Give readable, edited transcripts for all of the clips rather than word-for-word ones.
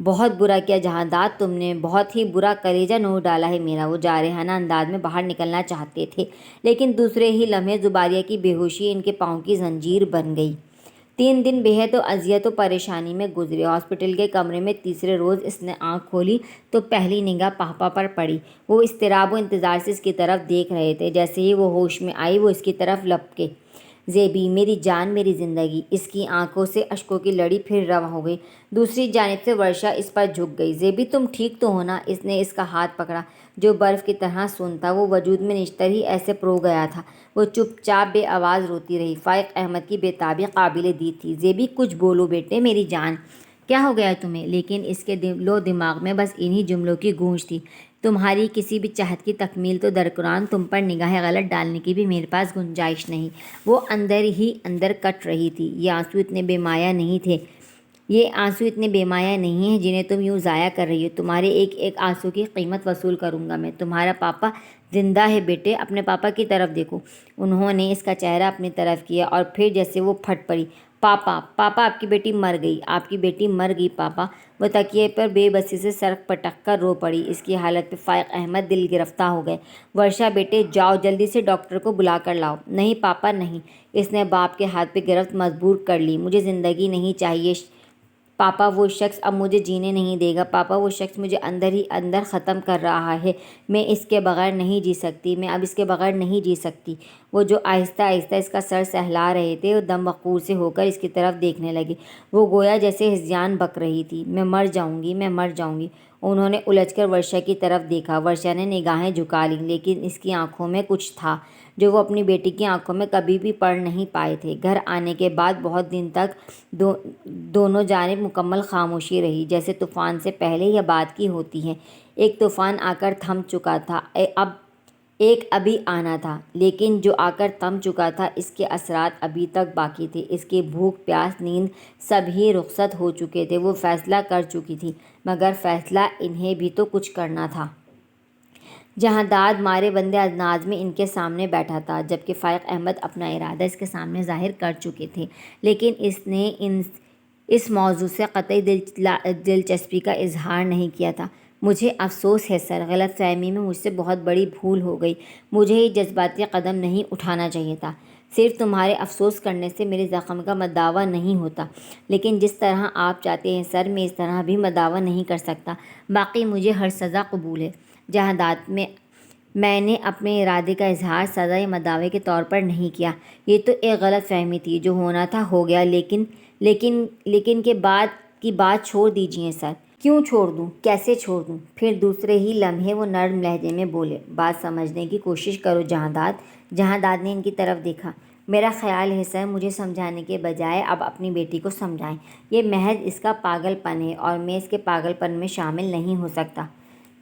بہت برا کیا جہانداد، تم نے بہت ہی برا کلیجہ نوچ ڈالا ہے میرا۔ وہ جارحانہ انداز میں باہر نکلنا چاہتے تھے، لیکن دوسرے ہی لمحے زباریہ کی بے ہوشی ان کے پاؤں کی زنجیر بن گئی۔ 3 دن بے حد اذیت و پریشانی میں گزرے۔ ہاسپٹل کے کمرے میں تیسرے روز اس نے آنکھ کھولی تو پہلی نگاہ پاپا پر پڑی۔ وہ اضطراب و انتظار سے اس کی طرف دیکھ رہے تھے۔ جیسے ہی وہ ہوش میں آئی، وہ اس کی طرف لپکے۔ زیبی، میری جان، میری زندگی۔ اس کی آنکھوں سے اشکوں کی لڑی پھر رواں ہو گئی۔ دوسری جانب سے ورشا اس پر جھک گئی۔ زیبی، تم ٹھیک تو ہو نا؟ اس نے اس کا ہاتھ پکڑا جو برف کی طرح سون تھا۔ وہ وجود میں نشتر ہی ایسے پرو گیا تھا۔ وہ چپ چاپ بے آواز روتی رہی۔ فائق احمد کی بے تابی قابل دید تھی۔ زیبی، کچھ بولو بیٹے، میری جان، کیا ہو گیا تمہیں؟ لیکن اس کے دل و دماغ میں بس انہی جملوں کی گونج تھی۔ تمہاری کسی بھی چاہت کی تکمیل تو درکنار، تم پر نگاہ غلط ڈالنے کی بھی میرے پاس گنجائش نہیں۔ وہ اندر ہی اندر کٹ رہی تھی۔ یہ آنسو اتنے بے مایہ نہیں تھے، یہ آنسو اتنے بے مایہ نہیں ہیں جنہیں تم یوں ضائع کر رہی ہو۔ تمہارے ایک ایک آنسو کی قیمت وصول کروں گا میں۔ تمہارا پاپا زندہ ہے بیٹے، اپنے پاپا کی طرف دیکھو۔ انہوں نے اس کا چہرہ اپنی طرف کیا اور پھر جیسے وہ پھٹ پڑی۔ پاپا، پاپا، آپ کی بیٹی مر گئی، آپ کی بیٹی مر گئی پاپا۔ وہ تکیے پر بے بسی سے سر پٹک کر رو پڑی۔ اس کی حالت پہ فائق احمد دل گرفتہ ہو گئے۔ ورشا بیٹے، جاؤ جلدی سے ڈاکٹر کو بلا کر لاؤ۔ نہیں پاپا نہیں، اس نے باپ کے ہاتھ پہ گرفت مجبور کر لی۔ مجھے زندگی نہیں چاہیے پاپا، وہ شخص اب مجھے جینے نہیں دے گا پاپا، وہ شخص مجھے اندر ہی اندر ختم کر رہا ہے۔ میں اس کے بغیر نہیں جی سکتی، میں اب اس کے بغیر نہیں جی سکتی۔ وہ جو آہستہ آہستہ اس کا سر سہلا رہے تھے، وہ دم وقور سے ہو کر اس کی طرف دیکھنے لگے۔ وہ گویا جیسے ہذیان بک رہی تھی۔ میں مر جاؤں گی، میں مر جاؤں گی۔ انہوں نے الجھ کر ورشا کی طرف دیکھا۔ ورشا نے نگاہیں جھکا لیں، لیکن اس کی آنکھوں میں کچھ تھا جو وہ اپنی بیٹی کی آنکھوں میں کبھی بھی پڑھ نہیں پائے تھے۔ گھر آنے کے بعد بہت دن تک دونوں جانب مکمل خاموشی رہی، جیسے طوفان سے پہلے یا بعد کی ہوتی ہے۔ ایک طوفان آ کر تھم چکا تھا، ایک ابھی آنا تھا، لیکن جو آ کر تھم چکا تھا اس کے اثرات ابھی تک باقی تھے۔ اس کی بھوک، پیاس، نیند سب ہی رخصت ہو چکے تھے۔ وہ فیصلہ کر چکی تھی، مگر فیصلہ انہیں بھی تو کچھ کرنا تھا۔ جہانداد مارے بندے انداز میں ان کے سامنے بیٹھا تھا، جبکہ فائق احمد اپنا ارادہ اس کے سامنے ظاہر کر چکے تھے، لیکن اس نے اس موضوع سے قطعی دلچسپی کا اظہار نہیں کیا تھا۔ مجھے افسوس ہے سر، غلط فہمی میں مجھ سے بہت بڑی بھول ہو گئی۔ مجھے یہ جذباتی قدم نہیں اٹھانا چاہیے تھا۔ صرف تمہارے افسوس کرنے سے میرے زخم کا مداوا نہیں ہوتا، لیکن جس طرح آپ چاہتے ہیں سر، میں اس طرح بھی مداوا نہیں کر سکتا۔ باقی مجھے ہر سزا قبول ہے جہانداد، میں نے اپنے ارادے کا اظہار سزا یا مداوے کے طور پر نہیں کیا۔ یہ تو ایک غلط فہمی تھی، جو ہونا تھا ہو گیا، لیکن کے بعد کی بات چھوڑ دیجیے سر۔ کیوں چھوڑ دوں؟ کیسے چھوڑ دوں؟ پھر دوسرے ہی لمحے وہ نرم لہجے میں بولے، بات سمجھنے کی کوشش کرو جہانداد۔ جہانداد نے ان کی طرف دیکھا۔ میرا خیال ہے سر، مجھے سمجھانے کے بجائے اب اپنی بیٹی کو سمجھائیں۔ یہ محض اس کا پاگل پن ہے اور میں اس کے پاگل پن میں شامل نہیں ہو سکتا۔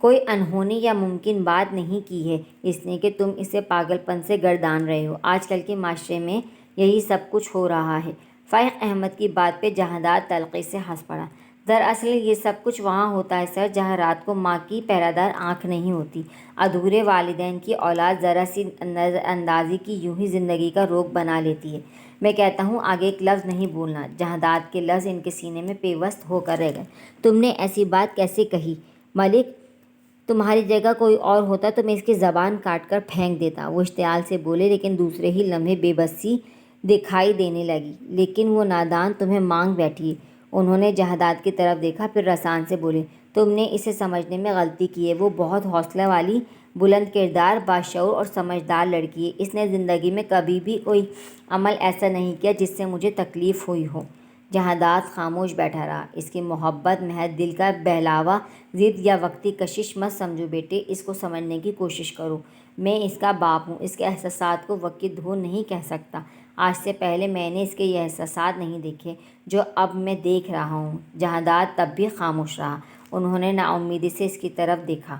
کوئی انہونی یا ممکن بات نہیں کی ہے اس نے کہ تم اسے پاگل پن سے گردان رہے ہو۔ آج کل کے معاشرے میں یہی سب کچھ ہو رہا ہے۔ فائق احمد کی بات پہ جہانداد تلخی سے ہنس پڑا۔ دراصل یہ سب کچھ وہاں ہوتا ہے سر جہاں رات کو ماں کی پہرہ دار آنکھ نہیں ہوتی۔ ادھورے والدین کی اولاد ذرا سی نظر اندازی کی یوں ہی زندگی کا روگ بنا لیتی ہے۔ میں کہتا ہوں آگے ایک لفظ نہیں بولنا۔ جہانداد کے لفظ ان کے سینے میں پیوست ہو کر رہ گئے۔ تم نے ایسی بات کیسے کہی ملک؟ تمہاری جگہ کوئی اور ہوتا تو میں اس کی زبان کاٹ کر پھینک دیتا۔ وہ اشتعال سے بولے، لیکن دوسرے ہی لمحے بے بسی دکھائی دینے لگی۔ لیکن وہ نادان تمہیں مانگ بیٹھی ہے۔ انہوں نے جہانداد کی طرف دیکھا، پھر رسان سے بولے، تم نے اسے سمجھنے میں غلطی کی ہے۔ وہ بہت حوصلہ والی، بلند کردار، باشعور اور سمجھدار لڑکی ہے۔ اس نے زندگی میں کبھی بھی کوئی عمل ایسا نہیں کیا جس سے مجھے تکلیف ہوئی ہو۔ جہانداد خاموش بیٹھا رہا۔ اس کی محبت محض دل کا بہلاوا، ضد یا وقتی کشش مت سمجھو بیٹے، اس کو سمجھنے کی کوشش کرو۔ میں اس کا باپ ہوں، اس کے احساسات کو وقت دھو نہیں کہہ سکتا۔ آج سے پہلے میں نے اس کے یہ احساسات نہیں دیکھے جو اب میں دیکھ رہا ہوں۔ جہانداد تب بھی خاموش رہا۔ انہوں نے ناامیدی سے اس کی طرف دیکھا۔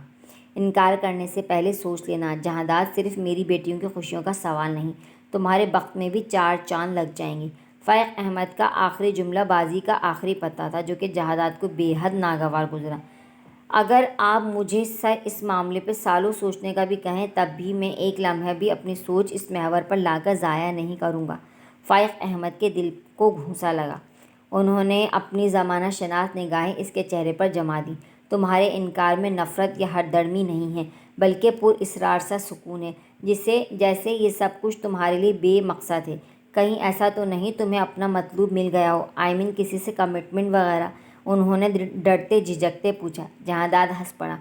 انکار کرنے سے پہلے سوچ لینا جہانداد، صرف میری بیٹیوں کی خوشیوں کا سوال نہیں، تمہارے بخت میں بھی 4 چاند لگ جائیں گے۔ فائق احمد کا آخری جملہ بازی کا آخری پتہ تھا جو کہ جہانداد کو بے حد ناگوار گزرا۔ اگر آپ مجھے سر اس معاملے پہ سالوں سوچنے کا بھی کہیں، تب بھی میں ایک لمحہ بھی اپنی سوچ اس محور پر لا کر ضائع نہیں کروں گا۔ فائق احمد کے دل کو گھونسا لگا۔ انہوں نے اپنی زمانہ شناس نگاہیں اس کے چہرے پر جما دیں۔ تمہارے انکار میں نفرت یا ہردرمی نہیں ہے، بلکہ پر اسرار سا سکون ہے، جیسے یہ سب کچھ تمہارے لیے بے مقصد ہے۔ کہیں ایسا تو نہیں تمہیں اپنا مطلوب مل گیا ہو، کسی سے کمٹمنٹ وغیرہ؟ انہوں نے ڈرتے جھجکتے پوچھا۔ جہانداد ہنس پڑا۔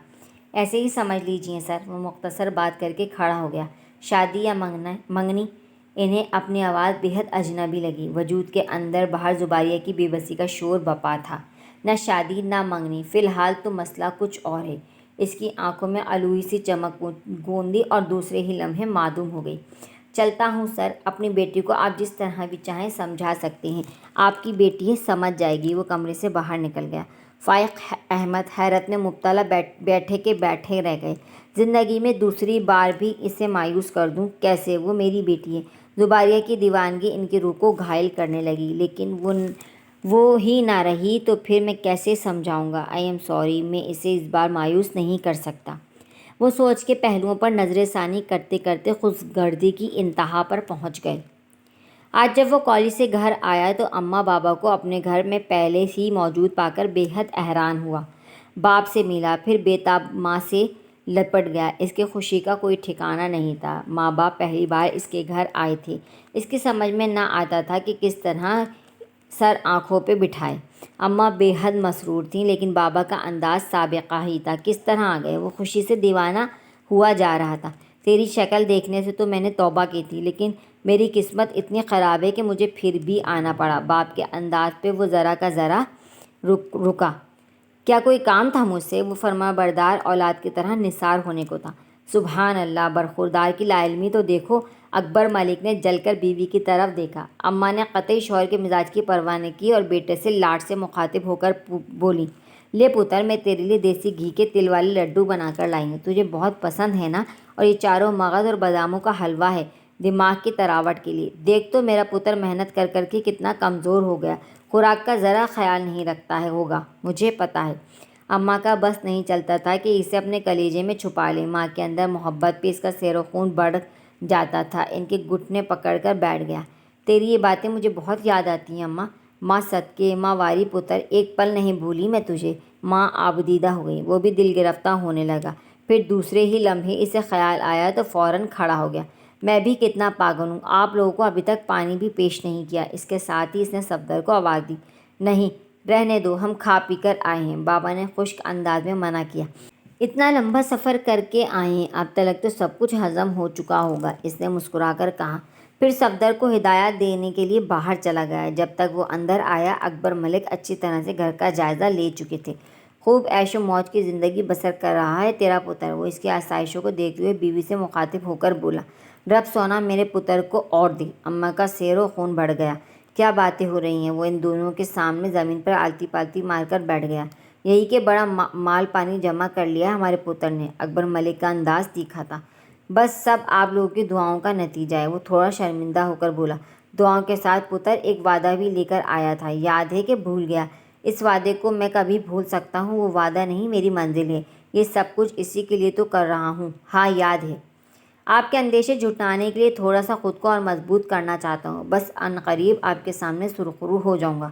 ایسے ہی سمجھ لیجیے سر۔ وہ مختصر بات کر کے کھڑا ہو گیا۔ شادی یا منگنی؟ انہیں اپنی آواز بیحد اجنبی لگی۔ وجود کے اندر باہر زباریہ کی بے بسی کا شور بپا تھا۔ نہ شادی نہ منگنی، فی الحال تو مسئلہ کچھ اور ہے۔ اس کی آنکھوں میں الوئی سی چمک گوندی اور دوسرے ہی لمحے معدوم ہو گئی۔ چلتا ہوں سر، اپنی بیٹی کو آپ جس طرح بھی چاہیں سمجھا سکتے ہیں، آپ کی بیٹی ہے، سمجھ جائے گی۔ وہ کمرے سے باہر نکل گیا۔ فائق احمد حیرت میں مبتلا بیٹھے کے بیٹھے رہ گئے۔ زندگی میں دوسری بار بھی اسے مایوس کر دوں؟ کیسے؟ وہ میری بیٹی ہے۔ زباریہ کی دیوانگی ان کی روح کو گھائل کرنے لگی۔ لیکن وہ ہی نہ رہی تو پھر میں کیسے سمجھاؤں گا؟ آئی ایم سوری، میں اسے اس بار مایوس نہیں کر سکتا۔ وہ سوچ کے پہلوؤں پر نظر ثانی کرتے کرتے خودگردی کی انتہا پر پہنچ گئے۔ آج جب وہ کالج سے گھر آیا تو اماں بابا کو اپنے گھر میں پہلے ہی موجود پا کر بے حد حیران ہوا۔ باپ سے ملا، پھر بے تاب ماں سے لپٹ گیا۔ اس کی خوشی کا کوئی ٹھکانہ نہیں تھا۔ ماں باپ پہلی بار اس کے گھر آئے تھے۔ اس کی سمجھ میں نہ آتا تھا کہ کس طرح سر آنکھوں پہ بٹھائے۔ اماں بے حد مسرور تھیں، لیکن بابا کا انداز سابقہ ہی تھا۔ کس طرح آ گئے؟ وہ خوشی سے دیوانہ ہوا جا رہا تھا۔ تیری شکل دیکھنے سے تو میں نے توبہ کی تھی، لیکن میری قسمت اتنی خراب ہے کہ مجھے پھر بھی آنا پڑا۔ باپ کے انداز پہ وہ ذرا کا ذرا رکا۔ کیا کوئی کام تھا مجھ سے؟ وہ فرمانبردار اولاد کی طرح نثار ہونے کو تھا۔ سبحان اللہ، برخوردار کی لا علمی تو دیکھو۔ اکبر ملک نے جل کر بیوی کی طرف دیکھا۔ اماں نے قطعی شوہر کے مزاج کی پرواہ نہ کی اور بیٹے سے لاڈ سے مخاطب ہو کر بولی، لے پتر، میں تیرے لیے دیسی گھی کے تل والے لڈو بنا کر لائی ہوں، تجھے بہت پسند ہے نا؟ اور یہ چاروں مغز اور باداموں کا حلوہ ہے دماغ کی تراوٹ کے لیے۔ دیکھ تو میرا پتر محنت کر کر کے کتنا کمزور ہو گیا، خوراک کا ذرا خیال نہیں رکھتا ہوگا، مجھے پتہ ہے۔ اماں کا بس نہیں چلتا تھا کہ اسے اپنے کلیجے میں چھپا لے۔ ماں کے اندر محبت پہ اس کا سیر و خون بڑھ جاتا تھا۔ ان کے گھٹنے پکڑ کر بیٹھ گیا۔ تیری یہ باتیں مجھے بہت یاد آتی ہیں اماں۔ ماں صدقے، ماں واری پتر، ایک پل نہیں بھولی میں تجھے۔ ماں آبدیدہ ہو گئی۔ وہ بھی دل گرفتہ ہونے لگا۔ پھر دوسرے ہی لمحے اسے خیال آیا تو فوراً کھڑا ہو گیا۔ میں بھی کتنا پاگل ہوں، آپ لوگوں کو ابھی تک پانی بھی پیش نہیں کیا۔ اس کے ساتھ ہی اس نے صفدر کو آواز دی، نہیں رہنے دو، ہم کھا پی کر آئے ہیں۔ بابا نے خشک انداز میں منع کیا۔ اتنا لمبا سفر کر کے آئے ہیں، اب تک تو سب کچھ ہضم ہو چکا ہوگا، اس نے مسکرا کر کہا۔ پھر صفدر کو ہدایات دینے کے لیے باہر چلا گیا۔ جب تک وہ اندر آیا، اکبر ملک اچھی طرح سے گھر کا جائزہ لے چکے تھے۔ خوب عیش و موج کی زندگی بسر کر رہا ہے تیرا پتر۔ وہ اس کی آسائشوں کو دیکھتے ہوئے بیوی سے مخاطب ہو کر بولا، رب سونا میرے پتر کو اور دے۔ اماں کا سیر و خون بڑھ گیا۔ کیا باتیں ہو رہی ہیں؟ وہ ان دونوں کے سامنے زمین پر آلتی پالتی مار کر بیٹھ گیا۔ یہی کہ بڑا مال پانی جمع کر لیا ہمارے پتر نے۔ اکبر ملک کا انداز تیکھا تھا۔ بس سب آپ لوگوں کی دعاؤں کا نتیجہ ہے۔ وہ تھوڑا شرمندہ ہو کر بولا، دعاؤں کے ساتھ پتر ایک وعدہ بھی لے کر آیا تھا، یاد ہے کہ بھول گیا؟ اس وعدے کو میں کبھی بھول سکتا ہوں؟ وہ وعدہ نہیں، میری منزل ہے۔ یہ سب کچھ اسی کے لیے تو کر رہا ہوں۔ ہاں یاد ہے۔ آپ کے اندیشے جھٹلانے کے لیے تھوڑا سا خود کو اور مضبوط کرنا چاہتا ہوں۔ بس عنقریب آپ کے سامنے سرخرو ہو جاؤں گا۔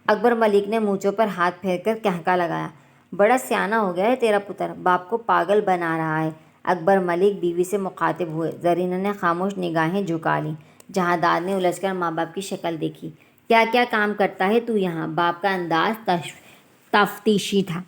اکبر ملک نے مونچھوں پر ہاتھ پھیر کر کہکا لگایا، بڑا سیانہ ہو گیا ہے تیرا پتر، باپ کو پاگل بنا رہا ہے۔ اکبر ملک بیوی سے مخاطب ہوئے۔ زرینہ نے خاموش نگاہیں جھکا لیں۔ جہانداد نے الجھ کر ماں باپ کی شکل دیکھی۔ کیا کیا کام کرتا ہے تو یہاں؟ باپ کا انداز تفتیشی تھا۔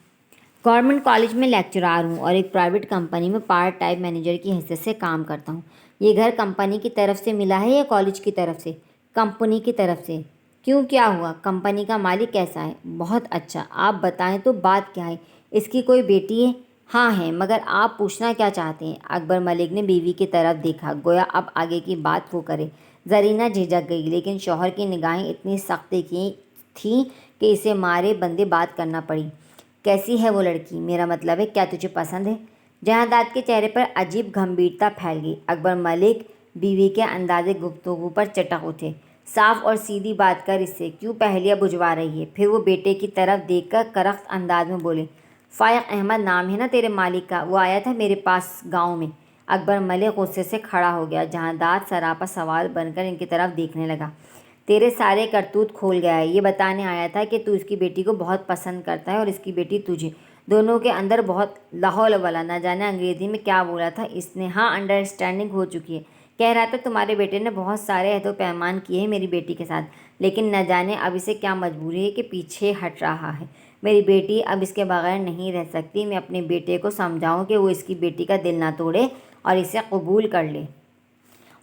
گورنمنٹ کالج میں لیکچرار ہوں اور ایک پرائیویٹ کمپنی میں پارٹ ٹائم مینیجر کی حیثیت سے کام کرتا ہوں۔ یہ گھر کمپنی کی طرف سے ملا ہے یا کالج کی طرف سے؟ کمپنی کی طرف سے۔ کیوں، کیا ہوا؟ کمپنی کا مالک کیسا ہے؟ بہت اچھا۔ آپ بتائیں تو بات کیا ہے؟ اس کی کوئی بیٹی ہے؟ ہاں ہے، مگر آپ پوچھنا کیا چاہتے ہیں؟ اکبر ملک نے بیوی کی طرف دیکھا، گویا اب آگے کی بات وہ کرے۔ زرینہ جھجک گئی، لیکن شوہر کی نگاہیں اتنی سخت تھیں کہ اسے مارے بندے بات کرنا پڑی۔ کیسی ہے وہ لڑکی؟ میرا مطلب ہے کیا تجھے پسند ہے؟ جہانداد کے چہرے پر عجیب گمبھیرتا پھیل گئی۔ اکبر ملک بیوی کے انداز گفتگو پر چٹک اٹھے۔ صاف اور سیدھی بات کر، اس سے کیوں پہلیاں بجھوا رہی ہے؟ پھر وہ بیٹے کی طرف دیکھ کر کرخت انداز میں بولے، فائق احمد نام ہے نا تیرے مالک کا؟ وہ آیا تھا میرے پاس گاؤں میں۔ اکبر ملک غصے سے کھڑا ہو گیا۔ جہانداد سراپا سوال بن کر ان کی طرف دیکھنے لگا۔ تیرے سارے کرتوت کھول گیا ہے۔ یہ بتانے آیا تھا کہ تو اس کی بیٹی کو بہت پسند کرتا ہے اور اس کی بیٹی تجھے۔ دونوں کے اندر بہت لا حول ولا، نہ جانے انگریزی میں کیا بولا تھا اس نے۔ ہاں، انڈرسٹینڈنگ ہو چکی ہے۔ کہہ رہا تھا تمہارے بیٹے نے بہت سارے عہد و پیمان کیے ہیں میری بیٹی کے ساتھ، لیکن نہ جانے اب اسے کیا مجبوری ہے کہ پیچھے ہٹ رہا ہے۔ میری بیٹی اب اس کے بغیر نہیں رہ سکتی۔ میں اپنے بیٹے کو سمجھاؤں کہ وہ اس کی بیٹی کا دل نہ توڑے اور اسے قبول کر لے۔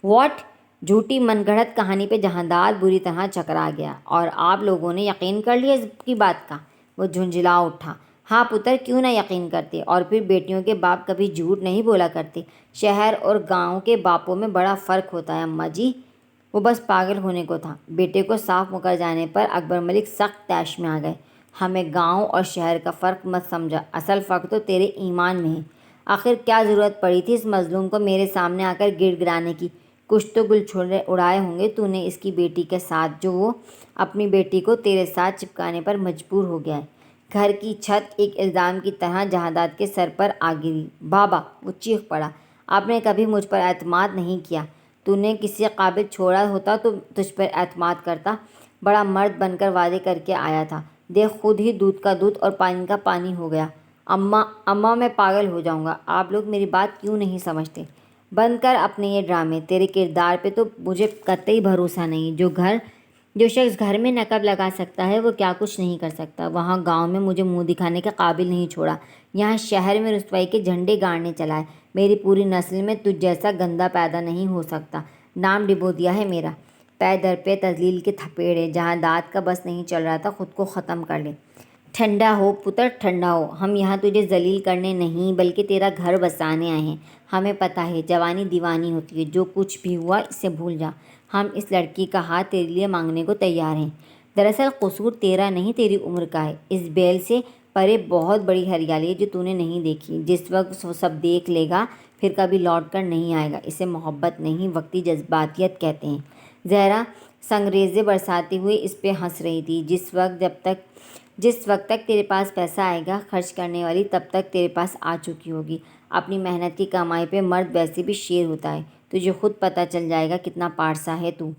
واٹ؟ جھوٹی من گھڑت کہانی پہ جہانداد بری طرح چکرا گیا۔ اور آپ لوگوں نے یقین کر لیا اس کی بات کا؟ وہ جھنجھلا اٹھا۔ ہاں پتر، کیوں نہ یقین کرتے؟ اور پھر بیٹیوں کے باپ کبھی جھوٹ نہیں بولا کرتے۔ شہر اور گاؤں کے باپوں میں بڑا فرق ہوتا ہے اماں جی۔ وہ بس پاگل ہونے کو تھا۔ بیٹے کو صاف مکر جانے پر اکبر ملک سخت طیش میں آ گئے۔ ہمیں گاؤں اور شہر کا فرق مت سمجھا، اصل فرق تو تیرے ایمان میں ہے۔ آخر کیا ضرورت پڑی تھی اس مظلوم کو میرے سامنے آ کر گڑ گڑانے کی؟ کچھ تو گل چھوڑے اڑائے ہوں گے تو نے اس کی بیٹی کے ساتھ، جو وہ اپنی بیٹی کو تیرے ساتھ چپکانے پر مجبور ہو گیا ہے۔ گھر کی چھت ایک الزام کی طرح جہانداد کے سر پر آ گری۔ بابا! وہ چیخ پڑا، آپ نے کبھی مجھ پر اعتماد نہیں کیا۔ تو نے کسی قابل چھوڑا ہوتا تو تجھ پر اعتماد کرتا۔ بڑا مرد بن کر وعدے کر کے آیا تھا، دیکھ خود ہی دودھ کا دودھ اور پانی کا پانی ہو گیا۔ اماں میں پاگل ہو جاؤں گا۔ آپ لوگ میری بات کیوں نہیں سمجھتے؟ بند کر اپنے یہ ڈرامے۔ تیرے کردار پہ تو مجھے قطعی بھروسہ نہیں۔ جو شخص گھر میں نقب لگا سکتا ہے وہ کیا کچھ نہیں کر سکتا۔ وہاں گاؤں میں مجھے منہ دکھانے کے قابل نہیں چھوڑا، یہاں شہر میں رسوائی کے جھنڈے گاڑنے چلا ہے۔ میری پوری نسل میں تجھ جیسا گندا پیدا نہیں ہو سکتا۔ نام ڈبو دیا ہے میرا۔ پے در پہ تذلیل کے تھپیڑے۔ جہانداد کا بس نہیں چل رہا تھا خود کو ختم کر لے۔ ٹھنڈا ہو پتر، ٹھنڈا ہو۔ ہم یہاں تجھے ذلیل کرنے نہیں بلکہ تیرا گھر بسانے آئے ہیں۔ ہمیں پتہ ہے جوانی دیوانی ہوتی ہے، جو کچھ بھی ہوا اسے بھول جا۔ ہم اس لڑکی کا ہاتھ تیرے لیے مانگنے کو تیار ہیں۔ دراصل قصور تیرا نہیں، تیری عمر کا ہے۔ اس بیل سے پرے بہت بڑی ہریالی ہے جو تو نے نہیں دیکھی۔ جس وقت وہ سب دیکھ لے گا پھر کبھی لوٹ کر نہیں آئے گا۔ اسے محبت نہیں، وقتی جذباتیت کہتے ہیں۔ زہرا سنگریزے برساتی ہوئی اس پہ ہنس رہی تھی۔ جس وقت تک تیرے پاس پیسہ آئے گا خرچ کرنے والی، تب تک تیرے پاس آ چکی ہوگی۔ اپنی محنت کی کمائی پہ مرد ویسے بھی شیر ہوتا ہے۔ تجھے خود پتہ چل جائے گا کتنا پارسا ہے تو۔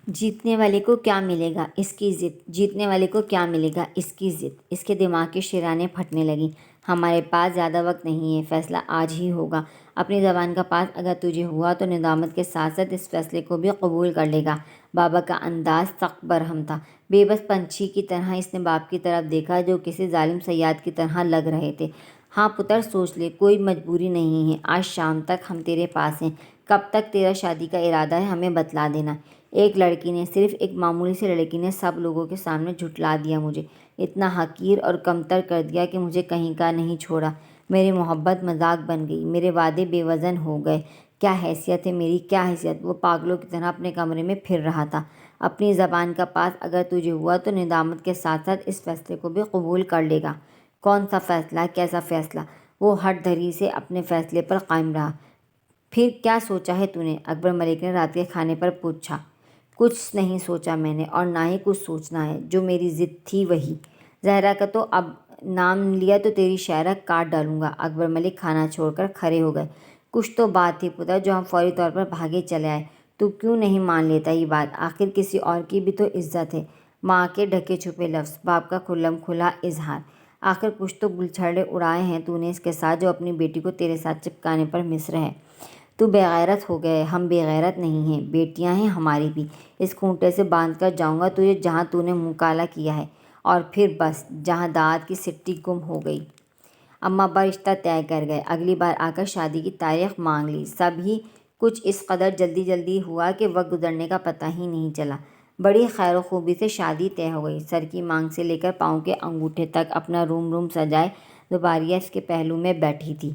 جیتنے والے کو کیا ملے گا؟ اس کی ضد۔ جیتنے والے کو کیا ملے گا؟ اس کی ضد۔ اس کے دماغ کی شرانیں پھٹنے لگیں۔ ہمارے پاس زیادہ وقت نہیں ہے، فیصلہ آج ہی ہوگا۔ اپنی زبان کا پاس اگر تجھے ہوا تو ندامت کے ساتھ ساتھ اس فیصلے کو بھی قبول کر لے گا۔ بابا کا انداز سخت برہم تھا۔ بے بس پنچھی کی طرح اس نے باپ کی طرف دیکھا جو کسی ظالم صیاد کی طرح لگ رہے تھے۔ ہاں پتر، سوچ لے، کوئی مجبوری نہیں ہے۔ آج شام تک ہم تیرے پاس ہیں۔ کب تک تیرا شادی کا ارادہ ہے ہمیں بتلا دینا۔ ایک لڑکی نے، صرف ایک معمولی سی لڑکی نے سب لوگوں کے سامنے جھٹلا دیا مجھے، اتنا حقیر اور کمتر کر دیا کہ مجھے کہیں کا نہیں چھوڑا۔ میری محبت مذاق بن گئی، میرے وعدے بے وزن ہو گئے۔ کیا حیثیت ہے میری، کیا حیثیت؟ وہ پاگلوں کی طرح اپنے کمرے میں پھر رہا تھا۔ اپنی زبان کا پاس اگر تجھے ہوا تو ندامت کے ساتھ ساتھ اس فیصلے کو بھی قبول کر لے گا۔ کون سا فیصلہ؟ کیسا فیصلہ؟ وہ ہٹ دھری سے اپنے فیصلے پر قائم رہا۔ پھر کیا سوچا ہے تو نے؟ اکبر ملک نے رات کے کھانے پر پوچھا۔ کچھ نہیں سوچا میں نے، اور نہ ہی کچھ سوچنا ہے۔ جو میری ضد تھی وہی۔ زہرا کا تو اب نام لیا تو تیری شہرک کاٹ ڈالوں گا۔ اکبر ملک کھانا چھوڑ کر کھڑے ہو گئے۔ کچھ تو بات تھی پتر جو ہم فوری طور پر بھاگے چلے آئے۔ تو کیوں نہیں مان لیتا یہ بات؟ آخر کسی اور کی بھی تو عزت ہے۔ ماں کے ڈھکے چھپے لفظ، باپ کا کھلم کھلا اظہار۔ آخر کچھ تو گلچھرے اڑائے ہیں تو نے اس کے ساتھ جو اپنی بیٹی کو تیرے ساتھ چپکانے پر مصر ہے۔ تو بے غیرت ہو گئے۔ ہم بے غیرت نہیں ہیں، بیٹیاں ہیں ہماری بھی۔ اس کھونٹے سے باندھ کر جاؤں گا تجھے جہاں تو نے منہ کالا کیا ہے، اور پھر بس جہانداد کی سٹی گم ہو گئی۔ اماں ابا رشتہ طے کر گئے، اگلی بار آ کر شادی کی تاریخ مانگ لی۔ سب ہی کچھ اس قدر جلدی ہوا کہ وقت گزرنے کا پتہ ہی نہیں چلا۔ بڑی خیر و خوبی سے شادی طے ہو گئی۔ سر کی مانگ سے لے کر پاؤں کے انگوٹھے تک اپنا روم سجائے زباریہ اس کے پہلو میں بیٹھی تھی،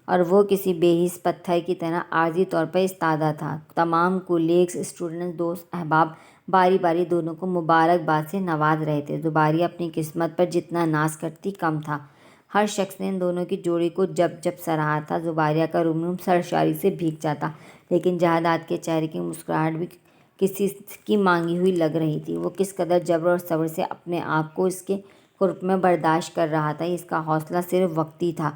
اور وہ کسی بے حس پتھر کی طرح عارضی طور پر ایستادہ تھا۔ تمام کولیگز، اسٹوڈنٹس، دوست احباب باری باری دونوں کو مبارکباد سے نواز رہے تھے۔ زباریہ اپنی قسمت پر جتنا ناز کرتی کم تھا۔ ہر شخص نے ان دونوں کی جوڑی کو جب سراہا تھا۔ زباریہ کا روم سرشاری سے بھیگ جاتا، لیکن جہانداد کے چہرے کی مسکراہٹ بھی کسی کی مانگی ہوئی لگ رہی تھی۔ وہ کس قدر جبر اور صبر سے اپنے آپ کو اس کے قرب میں برداشت کر رہا تھا، اس کا حوصلہ صرف وقتی تھا۔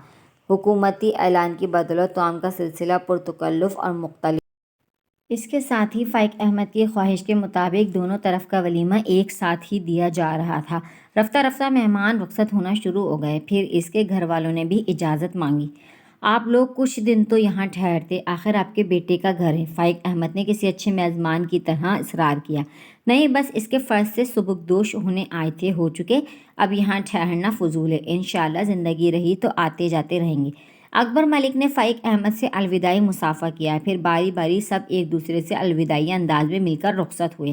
حکومتی اعلان کی بدولت طعام کا سلسلہ پرتکلف اور مختلف اس کے ساتھ ہی فائق احمد کی خواہش کے مطابق دونوں طرف کا ولیمہ ایک ساتھ ہی دیا جا رہا تھا۔ رفتہ رفتہ مہمان رخصت ہونا شروع ہو گئے۔ پھر اس کے گھر والوں نے بھی اجازت مانگی۔ آپ لوگ کچھ دن تو یہاں ٹھہرتے، آخر آپ کے بیٹے کا گھر ہے، فائق احمد نے کسی اچھے میزبان کی طرح اصرار کیا۔ نہیں، بس اس کے فرض سے سبکدوش ہونے آئے تھے، ہو چکے، اب یہاں ٹھہرنا فضول ہے، انشاءاللہ زندگی رہی تو آتے جاتے رہیں گے۔ اکبر ملک نے فائق احمد سے الوداعی مصافحہ کیا، پھر باری باری سب ایک دوسرے سے الوداعی انداز میں مل کر رخصت ہوئے۔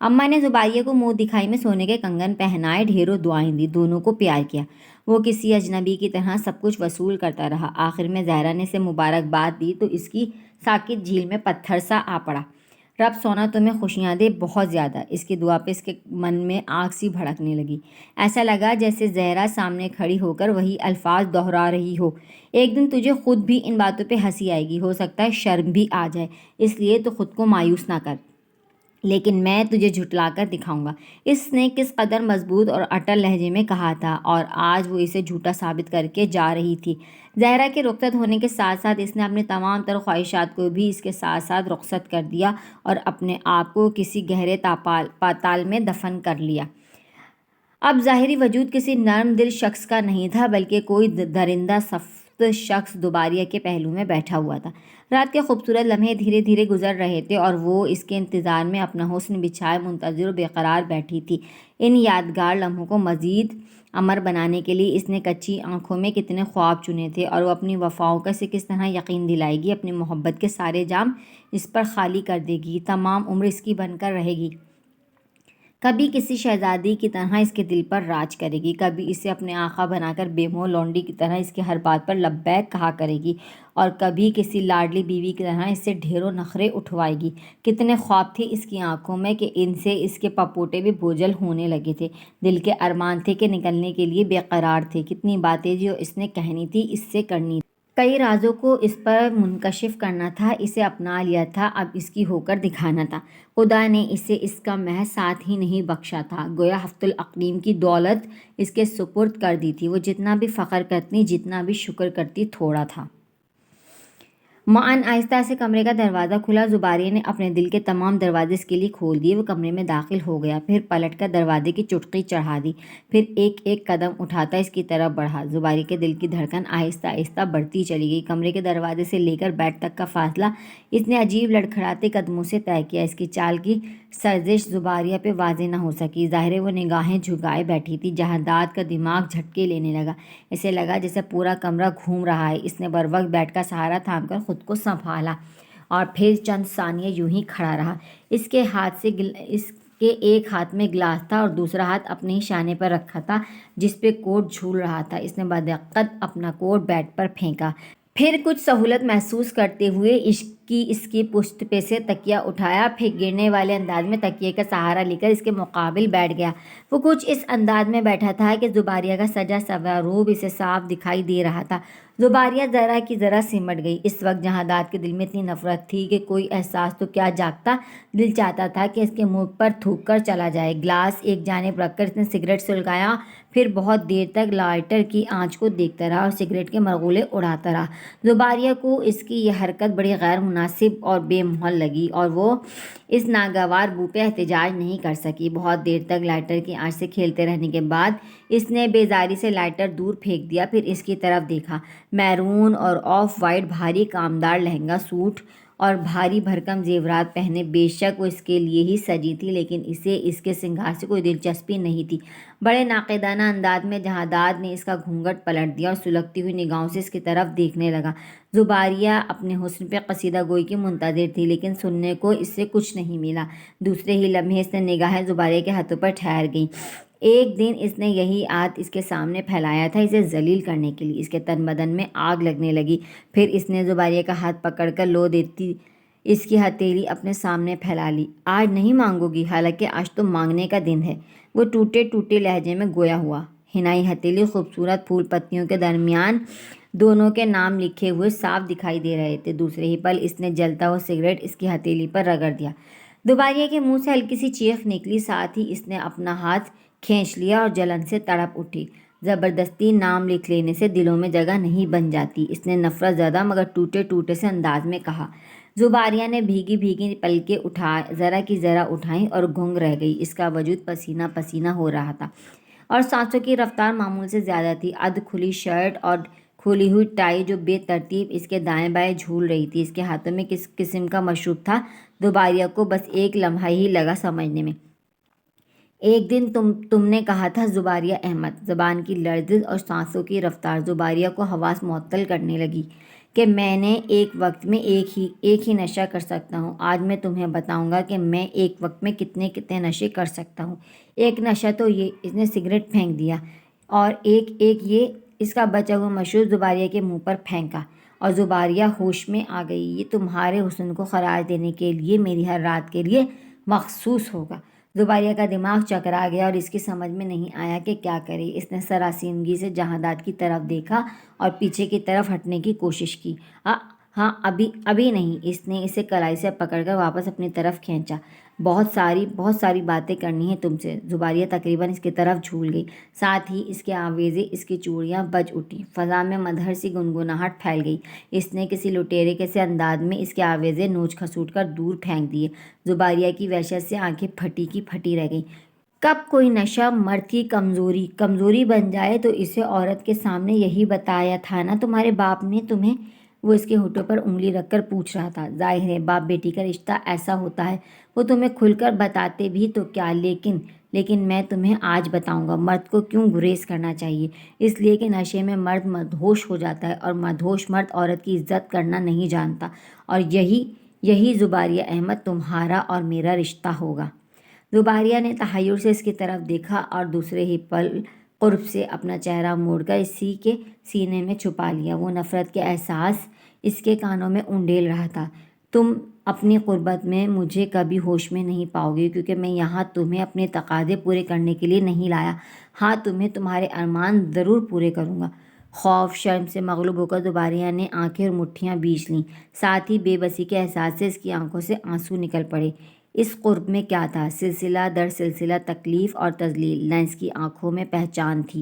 اماں نے زبیدہ کو منہ دکھائی میں سونے کے کنگن پہنائے، ڈھیروں دعائیں دی، دونوں کو پیار کیا۔ وہ کسی اجنبی کی طرح سب کچھ وصول کرتا رہا۔ آخر میں زہرا نے اسے مبارکباد دی تو اس کی ساکت جھیل میں پتھر سا آ پڑا۔ رب سونا تمہیں خوشیاں دے، بہت زیادہ۔ اس کی دعا پہ اس کے من میں آگ سی بھڑکنے لگی۔ ایسا لگا جیسے زہرا سامنے کھڑی ہو کر وہی الفاظ دہرا رہی ہو۔ ایک دن تجھے خود بھی ان باتوں پہ ہنسی آئے گی، ہو سکتا ہے شرم بھی آ جائے، اس لیے تو خود کو مایوس نہ کر، لیکن میں تجھے جھٹلا کر دکھاؤں گا۔ اس نے کس قدر مضبوط اور اٹل لہجے میں کہا تھا، اور آج وہ اسے جھوٹا ثابت کر کے جا رہی تھی۔ زہرا کے رخصت ہونے کے ساتھ ساتھ اس نے اپنی تمام تر خواہشات کو بھی اس کے ساتھ ساتھ رخصت کر دیا اور اپنے آپ کو کسی گہرے پاتال میں دفن کر لیا۔ اب ظاہری وجود کسی نرم دل شخص کا نہیں تھا، بلکہ کوئی درندہ سخت شخص دوباریہ کے پہلو میں بیٹھا ہوا تھا۔ رات کے خوبصورت لمحے دھیرے دھیرے گزر رہے تھے اور وہ اس کے انتظار میں اپنا حسن بچھائے منتظر و بے قرار بیٹھی تھی۔ ان یادگار لمحوں کو مزید امر بنانے کے لیے اس نے کچی آنکھوں میں کتنے خواب چنے تھے، اور وہ اپنی وفاؤں کا اسے کس طرح یقین دلائے گی، اپنی محبت کے سارے جام اس پر خالی کر دے گی، تمام عمر اس کی بن کر رہے گی۔ کبھی کسی شہزادی کی طرح اس کے دل پر راج کرے گی، کبھی اسے اپنے آقا بنا کر بے مہر لونڈی کی طرح اس کے ہر بات پر لبیک کہا کرے گی، اور کبھی کسی لاڈلی بیوی کی طرح اس سے ڈھیروں نخرے اٹھوائے گی۔ کتنے خواب تھے اس کی آنکھوں میں کہ ان سے اس کے پپوٹے بھی بوجھل ہونے لگے تھے، دل کے ارمان تھے کہ نکلنے کے لیے بے قرار تھے۔ کتنی باتیں جو اس نے کہنی تھی، اس سے کرنی تھی۔ کئی رازوں کو اس پر منکشف کرنا تھا، اسے اپنا لیا تھا، اب اس کی ہو کر دکھانا تھا۔ خدا نے اسے اس کا محض ساتھ ہی نہیں بخشا تھا، گویا ہفت الاقلیم کی دولت اس کے سپرد کر دی تھی۔ وہ جتنا بھی فخر کرتی، جتنا بھی شکر کرتی، تھوڑا تھا۔ معاً آہستہ سے کمرے کا دروازہ کھلا۔ زبیدہ نے اپنے دل کے تمام دروازے اس کے لیے کھول دیے۔ وہ کمرے میں داخل ہو گیا، پھر پلٹ کر دروازے کی چٹکی چڑھا دی، پھر ایک ایک قدم اٹھاتا اس کی طرف بڑھا۔ زبیدہ کے دل کی دھڑکن آہستہ آہستہ بڑھتی چلی گئی۔ کمرے کے دروازے سے لے کر بیڈ تک کا فاصلہ اس نے عجیب لڑکھڑاتے قدموں سے طے کیا۔ اس کی چال کی سرزش زبیدہ پہ واضح نہ ہو سکی، ظاہر ہے وہ نگاہیں جھکائے بیٹھی تھی۔ جہانداد کا دماغ جھٹکے لینے لگا، اسے لگا جیسے پورا کمرہ گھوم رہا ہے۔ اس نے بروقت بیڈ کا سہارا تھام کر خود کو سنبھالا اور پھر چند ثانیے یوں ہی کھڑا رہا۔ اس کے ایک ہاتھ میں گلاس تھا اور دوسرا ہاتھ اپنے ہی شانے پر رکھا تھا جس پہ کوٹ جھول رہا تھا۔ اس نے بدقت اپنا کوٹ بیڈ پر پھینکا، پھر کچھ سہولت محسوس کرتے ہوئے اس کی پشت پہ سے تکیہ اٹھایا، پھر گرنے والے انداز میں تکیے کا سہارا لے کر اس کے مقابل بیٹھ گیا۔ وہ کچھ اس انداز میں بیٹھا تھا کہ زبیدہ کا سجا سنورا روپ اسے صاف دکھائی دے رہا تھا۔ زبیدہ ذرا کی ذرا سمٹ گئی۔ اس وقت جہانداد کے دل میں اتنی نفرت تھی کہ کوئی احساس تو کیا جاگتا، دل چاہتا تھا کہ اس کے منہ پر تھوک کر چلا جائے۔ گلاس ایک جانب رکھ کر اس نے سگریٹ سلگایا، پھر بہت دیر تک لائٹر کی آنچ کو دیکھتا رہا اور سگریٹ کے مرغلے اڑاتا رہا۔ زبیدہ کو اس کی یہ حرکت بڑی غیر مناسب اور بے محل لگی، اور وہ اس ناگوار بو پہ احتجاج نہیں کر سکی۔ بہت دیر تک لائٹر کی آنچ سے کھیلتے رہنے کے بعد اس نے بیزاری سے لائٹر دور پھینک دیا، پھر اس کی طرف دیکھا۔ میرون اور آف وائٹ بھاری کامدار لہنگا سوٹ اور بھاری بھرکم زیورات پہنے، بے شک وہ اس کے لیے ہی سجی تھی، لیکن اسے اس کے سنگار سے کوئی دلچسپی نہیں تھی۔ بڑے ناقدانہ انداز میں جہانداد نے اس کا گھونگھٹ پلٹ دیا اور سلگتی ہوئی نگاہوں سے اس کی طرف دیکھنے لگا۔ زبیدہ اپنے حسن پہ قصیدہ گوئی کی منتظر تھی، لیکن سننے کو اس سے کچھ نہیں ملا۔ دوسرے ہی لمحے اس نے نگاہیں زبیدہ کے ہاتھوں پر ٹھہر گئیں۔ ایک دن اس نے یہی ہاتھ اس کے سامنے پھیلایا تھا اسے ذلیل کرنے کے لیے۔ اس کے تن بدن میں آگ لگنے لگی۔ پھر اس نے زبیدہ کا ہاتھ پکڑ کر لو دیتی اس کی ہتھیلی اپنے سامنے پھیلا لی۔ آج نہیں مانگو گی؟ حالانکہ آج تو مانگنے کا دن ہے، وہ ٹوٹے ٹوٹے لہجے میں گویا ہوا۔ حنائی ہتھیلی خوبصورت پھول پتیوں کے درمیان دونوں کے نام لکھے ہوئے صاف دکھائی دے رہے تھے۔ دوسرے ہی پل اس نے جلتا ہوا سگریٹ اس کی ہتھیلی پر رگڑ دیا۔ زبیدہ کے منہ سے ہلکی سی چیخ نکلی، ساتھ ہی اس نے اپنا ہاتھ کھینچ لیا اور جلن سے تڑپ اٹھی۔ زبردستی نام لکھ لینے سے دلوں میں جگہ نہیں بن جاتی، اس نے نفرت زدہ مگر ٹوٹے ٹوٹے سے انداز میں کہا۔ زباریہ نے بھیگی بھیگی پلکیں ذرا کی ذرا اٹھائیں اور گنگ رہ گئی۔ اس کا وجود پسینہ پسینہ ہو رہا تھا اور سانسوں کی رفتار معمول سے زیادہ تھی۔ ادھ کھلی شرٹ اور کھلی ہوئی ٹائی جو بے ترتیب اس کے دائیں بائیں جھول رہی تھی۔ اس کے ہاتھوں میں کس قسم کا مشروب تھا، زباریہ کو بس ایک لمحہ ہی لگا سمجھنے میں۔ ایک دن تم نے کہا تھا زباریہ احمد، زبان کی لرزش اور سانسوں کی رفتار زباریہ کو حواس معطل کرنے لگی، کہ میں نے ایک وقت میں ایک ہی نشہ کر سکتا ہوں۔ آج میں تمہیں بتاؤں گا کہ میں ایک وقت میں کتنے کتنے نشے کر سکتا ہوں۔ ایک نشہ تو یہ، اس نے سگریٹ پھینک دیا، اور ایک یہ اس کا بچا ہوا مشروب زباریہ کے منہ پر پھینکا، اور زباریہ ہوش میں آ گئی۔ یہ تمہارے حسن کو خراج دینے کے لیے میری ہر رات کے لیے مخصوص ہوگا۔ زباریہ کا دماغ چکرا گیا اور اس کی سمجھ میں نہیں آیا کہ کیا کرے۔ اس نے سراسیمگی سے جہادات کی طرف دیکھا اور پیچھے کی طرف ہٹنے کی کوشش کی۔ ہاں ابھی نہیں۔ اس نے اسے کلائی سے پکڑ کر واپس اپنی طرف کھینچا۔ بہت ساری باتیں کرنی ہیں تم سے۔ زباریہ تقریباً اس کی طرف جھول گئی، ساتھ ہی اس کے آویزیں، اس کی چوڑیاں بج اٹھیں۔ فضا میں مدھر سی گنگناہٹ پھیل گئی۔ اس نے کسی لٹیرے کے سے انداز میں اس کے آویزیں نوچ کھسوٹ کر دور پھینک دیے۔ زباریہ کی وحشت سے آنکھیں پھٹی کی پھٹی رہ گئیں۔ کب کوئی نشہ مرد کی کمزوری بن جائے تو اسے عورت کے سامنے یہی بتایا تھا نا تمہارے باپ نے تمہیں؟ وہ اس کے ہونٹوں پر انگلی رکھ کر پوچھ رہا تھا۔ ظاہر ہے باپ بیٹی کا رشتہ ایسا ہوتا ہے، وہ تمہیں کھل کر بتاتے بھی تو کیا، لیکن میں تمہیں آج بتاؤں گا مرد کو کیوں گریز کرنا چاہیے۔ اس لیے کہ نشے میں مرد مدہوش ہو جاتا ہے، اور مدہوش مرد عورت کی عزت کرنا نہیں جانتا، اور یہی زباریہ احمد تمہارا اور میرا رشتہ ہوگا۔ زباریہ نے تحیر سے اس کی طرف دیکھا اور دوسرے ہی پل قرب سے اپنا چہرہ موڑ کر اسی کے سینے میں چھپا لیا۔ وہ نفرت کے احساس اس کے کانوں میں اونڈیل رہا تھا۔ تم اپنی قربت میں مجھے کبھی ہوش میں نہیں پاؤ گے، کیونکہ میں یہاں تمہیں اپنے تقاضے پورے کرنے کے لیے نہیں لایا۔ ہاں، تمہیں تمہارے ارمان ضرور پورے کروں گا۔ خوف شرم سے مغلوب ہو کر زباریہ نے آنکھیں اور مٹھیاں بیچ لیں، ساتھ ہی بے بسی کے احساس سے اس کی آنکھوں سے آنسو نکل پڑے۔ اس قرب میں کیا تھا؟ سلسلہ در سلسلہ تکلیف اور تذلیل۔ نہ اس کی آنکھوں میں پہچان تھی،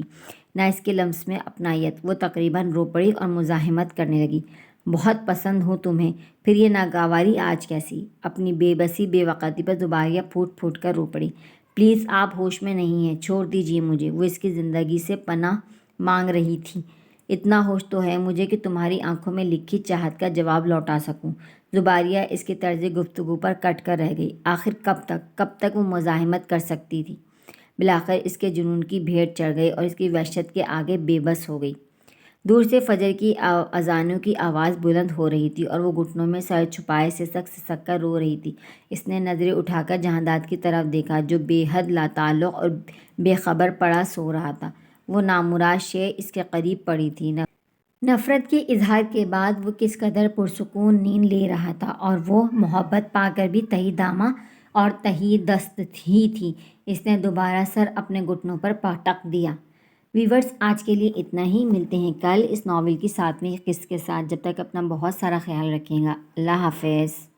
نہ اس کے لمس میں اپنائیت۔ وہ تقریباً رو پڑی اور مزاحمت کرنے لگی۔ بہت پسند ہوں تمہیں، پھر یہ ناگواری آج کیسی؟ اپنی بے بسی بے وقتی پر زباریہ پھوٹ پھوٹ کر رو پڑی۔ پلیز، آپ ہوش میں نہیں ہیں، چھوڑ دیجیے مجھے۔ وہ اس کی زندگی سے پناہ مانگ رہی تھی۔ اتنا ہوش تو ہے مجھے کہ تمہاری آنکھوں میں لکھی چاہت کا جواب لوٹا سکوں۔ زباریہ اس کی طرز گفتگو پر کٹ کر رہ گئی۔ آخر کب تک وہ مزاحمت کر سکتی تھی؟ بالآخر اس کے جنون کی بھیڑ چڑھ گئی اور اس کی وحشت کے آگے بے بس ہو گئی۔ دور سے فجر کی اذانوں کی آواز بلند ہو رہی تھی اور وہ گھٹنوں میں سر چھپائے سسک کر رو رہی تھی۔ اس نے نظریں اٹھا کر جہانداد کی طرف دیکھا، جو بے حد لاتعلق اور بے خبر پڑا سو رہا تھا۔ وہ نامراد شے اس کے قریب پڑی تھی۔ نفرت کے اظہار کے بعد وہ کس قدر پرسکون نیند لے رہا تھا، اور وہ محبت پا کر بھی تہی داماں اور تہی دست ہی تھی۔ اس نے دوبارہ سر اپنے گھٹنوں پر پٹک دیا۔ ویورز، آج کے لیے اتنا ہی۔ ملتے ہیں کل اس ناول کی 7ویں قسط کے ساتھ۔ جب تک اپنا بہت سارا خیال رکھیں گا۔ اللہ حافظ۔